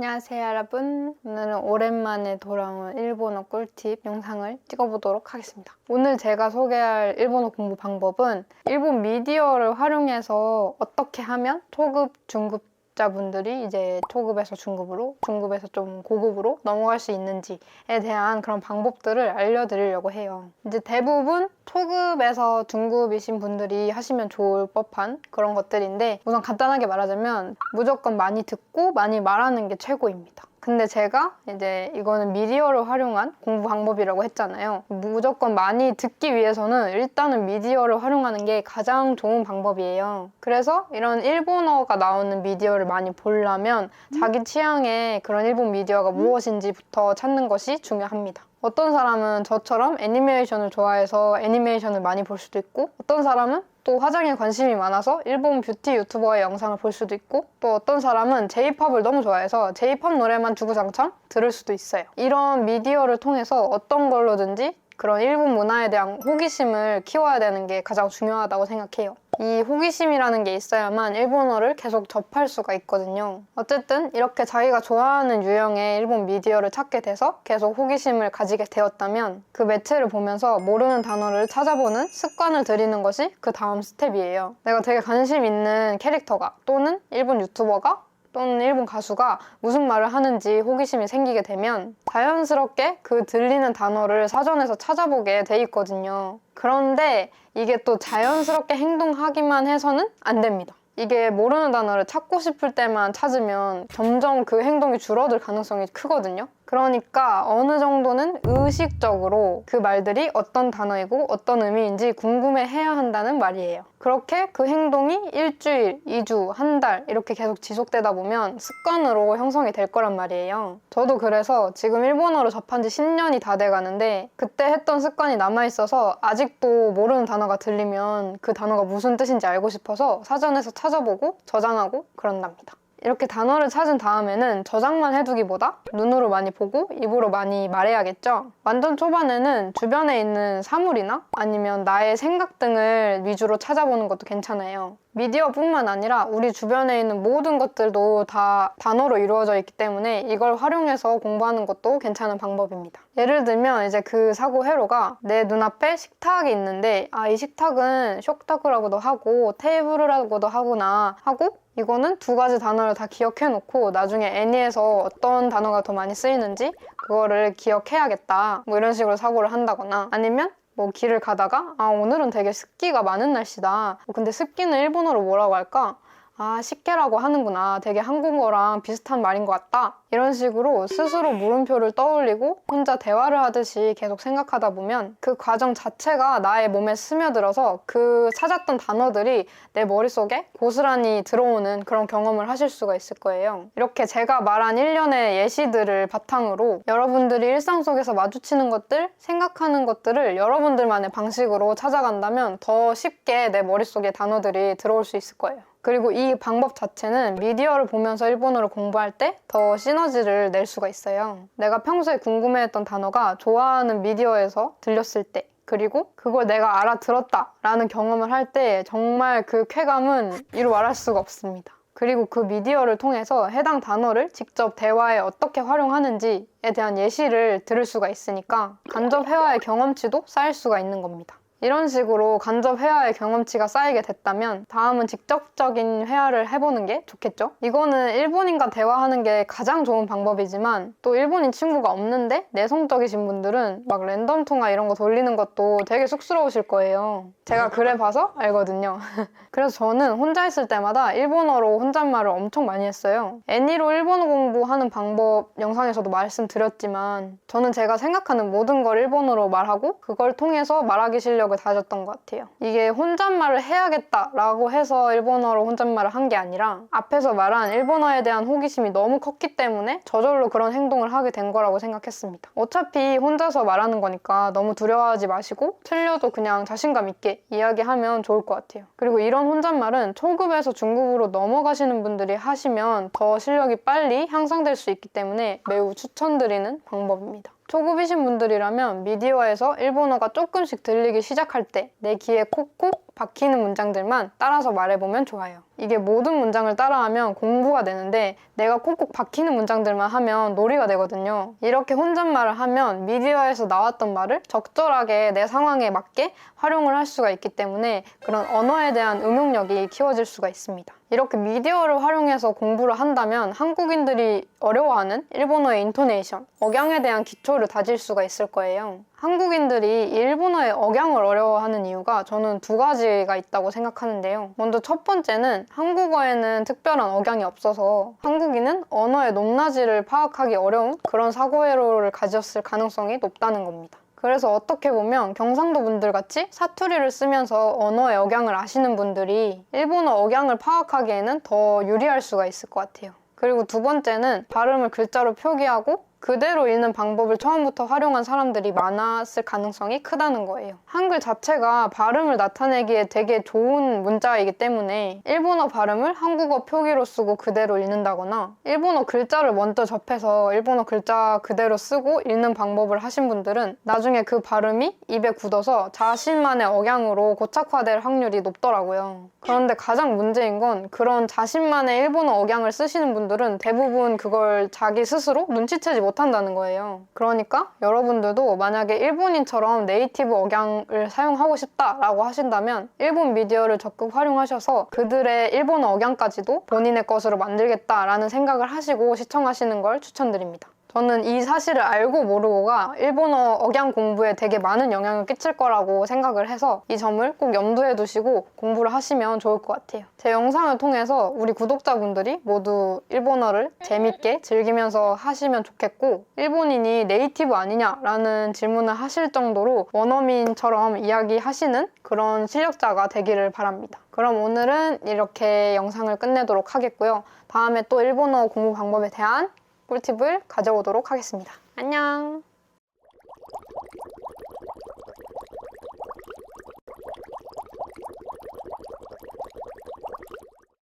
안녕하세요 여러분. 오늘은 오랜만에 돌아온 일본어 꿀팁 영상을 찍어보도록 하겠습니다. 오늘 제가 소개할 일본어 공부 방법은 일본 미디어를 활용해서 어떻게 하면 초급, 중급자분들이 이제 초급에서 중급으로, 중급에서 좀 고급으로 넘어갈 수 있는지에 대한 그런 방법들을 알려드리려고 해요. 이제 대부분 초급에서 중급이신 분들이 하시면 좋을 법한 그런 것들인데, 우선 간단하게 말하자면 무조건 많이 듣고 많이 말하는 게 최고입니다. 근데 제가 이제 이거는 미디어를 활용한 공부 방법이라고 했잖아요. 무조건 많이 듣기 위해서는 일단은 미디어를 활용하는 게 가장 좋은 방법이에요. 그래서 이런 일본어가 나오는 미디어를 많이 보려면 자기 취향의 그런 일본 미디어가 무엇인지부터 찾는 것이 중요합니다. 어떤 사람은 저처럼 애니메이션을 좋아해서 애니메이션을 많이 볼 수도 있고, 어떤 사람은 또 화장에 관심이 많아서 일본 뷰티 유튜버의 영상을 볼 수도 있고, 또 어떤 사람은 J-POP을 너무 좋아해서 J-POP 노래만 주구장창 들을 수도 있어요. 이런 미디어를 통해서 어떤 걸로든지 그런 일본 문화에 대한 호기심을 키워야 되는 게 가장 중요하다고 생각해요. 이 호기심이라는 게 있어야만 일본어를 계속 접할 수가 있거든요. 어쨌든 이렇게 자기가 좋아하는 유형의 일본 미디어를 찾게 돼서 계속 호기심을 가지게 되었다면 그 매체를 보면서 모르는 단어를 찾아보는 습관을 들이는 것이 그 다음 스텝이에요. 내가 되게 관심 있는 캐릭터가 또는 일본 유튜버가 또는 일본 가수가 무슨 말을 하는지 호기심이 생기게 되면 자연스럽게 그 들리는 단어를 사전에서 찾아보게 돼 있거든요. 그런데 이게 또 자연스럽게 행동하기만 해서는 안 됩니다. 이게 모르는 단어를 찾고 싶을 때만 찾으면 점점 그 행동이 줄어들 가능성이 크거든요. 그러니까 어느 정도는 의식적으로 그 말들이 어떤 단어이고 어떤 의미인지 궁금해해야 한다는 말이에요. 그렇게 그 행동이 일주일, 2주, 한 달 이렇게 계속 지속되다 보면 습관으로 형성이 될 거란 말이에요. 저도 그래서 지금 일본어로 접한 지 10년이 다 돼가는데 그때 했던 습관이 남아있어서 아직도 모르는 단어가 들리면 그 단어가 무슨 뜻인지 알고 싶어서 사전에서 찾아보고 저장하고 그런답니다. 이렇게 단어를 찾은 다음에는 저장만 해두기보다 눈으로 많이 보고 입으로 많이 말해야겠죠? 완전 초반에는 주변에 있는 사물이나 아니면 나의 생각 등을 위주로 찾아보는 것도 괜찮아요. 미디어뿐만 아니라 우리 주변에 있는 모든 것들도 다 단어로 이루어져 있기 때문에 이걸 활용해서 공부하는 것도 괜찮은 방법입니다. 예를 들면 이제 그 사고 회로가 내 눈앞에 식탁이 있는데 이 식탁은 쇼크타크라고도 하고 테이블이라고도 하구나 하고 이거는 두 가지 단어를 다 기억해놓고 나중에 애니에서 어떤 단어가 더 많이 쓰이는지 그거를 기억해야겠다 뭐 이런 식으로 사고를 한다거나, 아니면 뭐 길을 가다가 오늘은 되게 습기가 많은 날씨다. 근데 습기는 일본어로 뭐라고 할까? 식게라고 하는구나. 되게 한국어랑 비슷한 말인 것 같다. 이런 식으로 스스로 물음표를 떠올리고 혼자 대화를 하듯이 계속 생각하다 보면 그 과정 자체가 나의 몸에 스며들어서 그 찾았던 단어들이 내 머릿속에 고스란히 들어오는 그런 경험을 하실 수가 있을 거예요. 이렇게 제가 말한 일련의 예시들을 바탕으로 여러분들이 일상 속에서 마주치는 것들, 생각하는 것들을 여러분들만의 방식으로 찾아간다면 더 쉽게 내 머릿속에 단어들이 들어올 수 있을 거예요. 그리고 이 방법 자체는 미디어를 보면서 일본어를 공부할 때 더 시너지를 낼 수가 있어요. 내가 평소에 궁금해했던 단어가 좋아하는 미디어에서 들렸을 때, 그리고 그걸 내가 알아들었다라는 경험을 할 때 정말 그 쾌감은 이루 말할 수가 없습니다. 그리고 그 미디어를 통해서 해당 단어를 직접 대화에 어떻게 활용하는지에 대한 예시를 들을 수가 있으니까 간접 회화의 경험치도 쌓일 수가 있는 겁니다. 이런 식으로 간접 회화의 경험치가 쌓이게 됐다면 다음은 직접적인 회화를 해보는 게 좋겠죠? 이거는 일본인과 대화하는 게 가장 좋은 방법이지만 또 일본인 친구가 없는데 내성적이신 분들은 막 랜덤 통화 이런 거 돌리는 것도 되게 쑥스러우실 거예요. 제가 그래봐서 알거든요. 그래서 저는 혼자 있을 때마다 일본어로 혼잣말을 엄청 많이 했어요. 애니로 일본어 공부하는 방법 영상에서도 말씀드렸지만 저는 제가 생각하는 모든 걸 일본어로 말하고 그걸 통해서 말하기 실력을 다졌던 것 같아요. 이게 혼잣말을 해야겠다라고 해서 일본어로 혼잣말을 한 게 아니라 앞에서 말한 일본어에 대한 호기심이 너무 컸기 때문에 저절로 그런 행동을 하게 된 거라고 생각했습니다. 어차피 혼자서 말하는 거니까 너무 두려워하지 마시고 틀려도 그냥 자신감 있게 이야기하면 좋을 것 같아요. 그리고 이런 혼잣말은 초급에서 중급으로 넘어가시는 분들이 하시면 더 실력이 빨리 향상될 수 있기 때문에 매우 추천드리는 방법입니다. 초급이신 분들이라면 미디어에서 일본어가 조금씩 들리기 시작할 때 내 귀에 콕콕 박히는 문장들만 따라서 말해보면 좋아요. 이게 모든 문장을 따라하면 공부가 되는데 내가 콕콕 박히는 문장들만 하면 놀이가 되거든요. 이렇게 혼잣말을 하면 미디어에서 나왔던 말을 적절하게 내 상황에 맞게 활용을 할 수가 있기 때문에 그런 언어에 대한 응용력이 키워질 수가 있습니다. 이렇게 미디어를 활용해서 공부를 한다면 한국인들이 어려워하는 일본어의 인토네이션, 억양에 대한 기초를 다질 수가 있을 거예요. 한국인들이 일본어의 억양을 어려워하는 이유가 저는 두 가지가 있다고 생각하는데요. 먼저 첫 번째는 한국어에는 특별한 억양이 없어서 한국인은 언어의 높낮이를 파악하기 어려운 그런 사고회로를 가졌을 가능성이 높다는 겁니다. 그래서 어떻게 보면 경상도 분들 같이 사투리를 쓰면서 언어의 억양을 아시는 분들이 일본어 억양을 파악하기에는 더 유리할 수가 있을 것 같아요. 그리고 두 번째는 발음을 글자로 표기하고 그대로 읽는 방법을 처음부터 활용한 사람들이 많았을 가능성이 크다는 거예요. 한글 자체가 발음을 나타내기에 되게 좋은 문자이기 때문에 일본어 발음을 한국어 표기로 쓰고 그대로 읽는다거나 일본어 글자를 먼저 접해서 일본어 글자 그대로 쓰고 읽는 방법을 하신 분들은 나중에 그 발음이 입에 굳어서 자신만의 억양으로 고착화될 확률이 높더라고요. 그런데 가장 문제인 건 그런 자신만의 일본어 억양을 쓰시는 분들은 대부분 그걸 자기 스스로 눈치채지 못한다는 거예요. 그러니까 여러분들도 만약에 일본인처럼 네이티브 억양을 사용하고 싶다라고 하신다면 일본 미디어를 적극 활용하셔서 그들의 일본어 억양까지도 본인의 것으로 만들겠다라는 생각을 하시고 시청하시는 걸 추천드립니다. 저는 이 사실을 알고 모르고가 일본어 억양 공부에 되게 많은 영향을 끼칠 거라고 생각을 해서 이 점을 꼭 염두에 두시고 공부를 하시면 좋을 것 같아요. 제 영상을 통해서 우리 구독자분들이 모두 일본어를 재밌게 즐기면서 하시면 좋겠고 일본인이 네이티브 아니냐라는 질문을 하실 정도로 원어민처럼 이야기하시는 그런 실력자가 되기를 바랍니다. 그럼 오늘은 이렇게 영상을 끝내도록 하겠고요. 다음에 또 일본어 공부 방법에 대한 꿀팁을 가져오도록 하겠습니다. 안녕!